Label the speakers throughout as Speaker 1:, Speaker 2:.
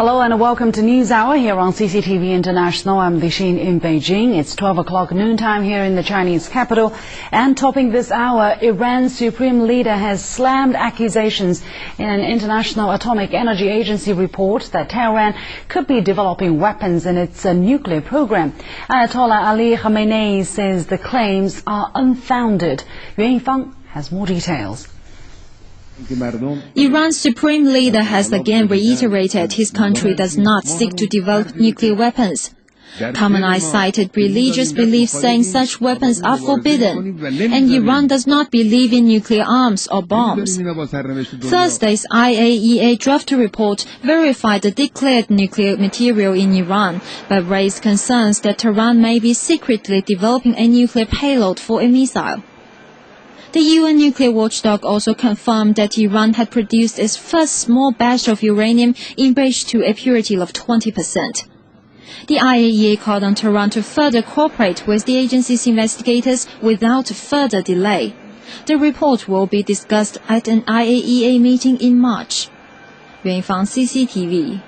Speaker 1: Hello and welcome to News Hour here on CCTV International. I'm Lixin in Beijing. It's 12 o'clock noontime here in the Chinese capital. And topping this hour, Iran's supreme leader has slammed accusations in an International Atomic Energy Agency report that Tehran could be developing weapons in its nuclear program. Ayatollah Ali Khamenei says the claims are unfounded. Yuan Yifang has more details.
Speaker 2: Iran's supreme leader has again reiterated his country does not seek to develop nuclear weapons. Khamenei cited religious beliefs saying such weapons are forbidden, and Iran does not believe in nuclear arms or bombs. Thursday's IAEA draft report verified the declared nuclear material in Iran, but raised concerns that Tehran may be secretly developing a nuclear payload for a missile. The UN nuclear watchdog also confirmed that Iran had produced its first small batch of uranium enriched to a purity of 20%. The IAEA called on Tehran to further cooperate with the agency's investigators without further delay. The report will be discussed at an IAEA meeting in March. Yuan Yifang, CCTV.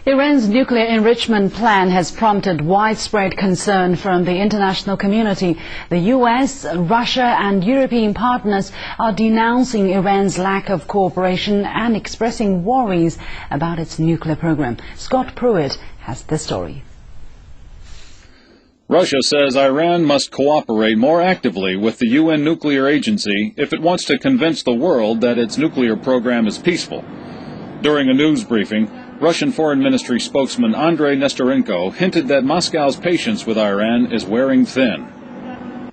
Speaker 1: Iran's nuclear enrichment plan has prompted widespread concern from the international community. The US, Russia and European partners are denouncing Iran's lack of cooperation and expressing worries about its nuclear program. Scott Pruitt has the story.
Speaker 3: Russia says Iran must cooperate more actively with the UN nuclear agency if it wants to convince the world that its nuclear program is peaceful. During a news briefing, Russian Foreign Ministry spokesman Andrei Nestorenko hinted that Moscow's patience with Iran is wearing thin.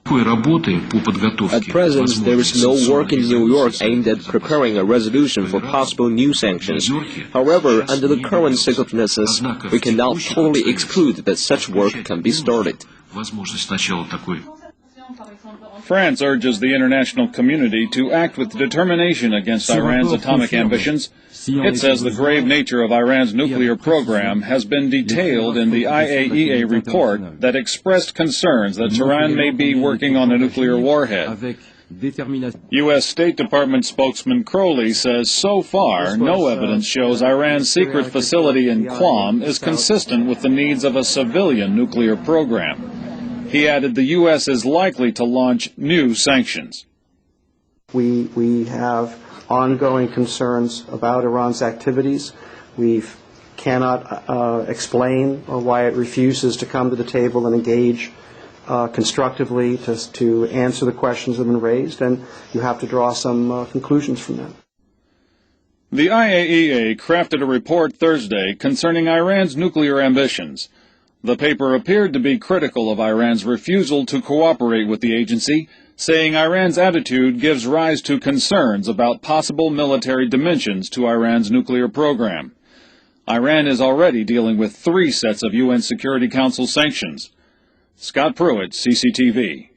Speaker 4: At present, there is no work in New York aimed at preparing a resolution for possible new sanctions. However, under the current circumstances, we cannot totally exclude that such work can be started.
Speaker 3: France urges the international community to act with determination against Iran's atomic ambitions. It says the grave nature of Iran's nuclear program has been detailed in the IAEA report that expressed concerns that Tehran may be working on a nuclear warhead. U.S. State Department spokesman Crowley says so far no evidence shows Iran's secret facility in Qom is consistent with the needs of a civilian nuclear program. He added the U.S. is likely to launch new sanctions.
Speaker 5: We have ongoing concerns about Iran's activities. We cannot explain why it refuses to come to the table and engage constructively to answer the questions that have been raised, and you have to draw some conclusions from that.
Speaker 3: The IAEA crafted a report Thursday concerning Iran's nuclear ambitions. The paper appeared to be critical of Iran's refusal to cooperate with the agency, saying Iran's attitude gives rise to concerns about possible military dimensions to Iran's nuclear program. Iran is already dealing with 3 sets of UN Security Council sanctions. Scott Pruitt, CCTV.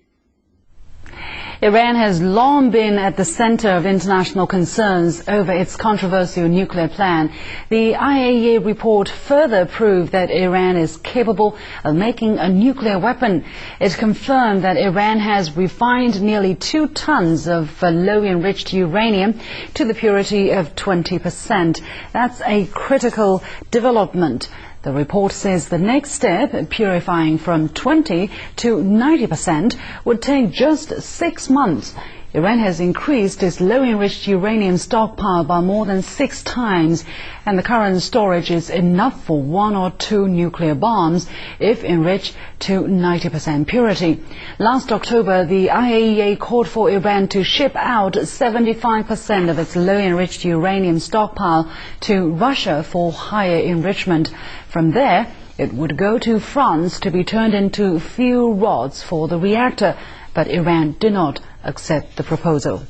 Speaker 1: Iran has long been at the center of international concerns over its controversial nuclear plan. The IAEA report further proved that Iran is capable of making a nuclear weapon. It confirmed that Iran has refined nearly 2 tons of low-enriched uranium to the purity of 20%. That's a critical development. The report says the next step, purifying from 20 to 90%, would take just 6 months. Iran has increased its low-enriched uranium stockpile by more than 6 times, and the current storage is enough for 1 or 2 nuclear bombs if enriched to 90% purity. Last October, the IAEA called for Iran to ship out 75% of its low-enriched uranium stockpile to Russia for higher enrichment. From there, it would go to France to be turned into fuel rods for the reactor, but Iran did not accept the proposal.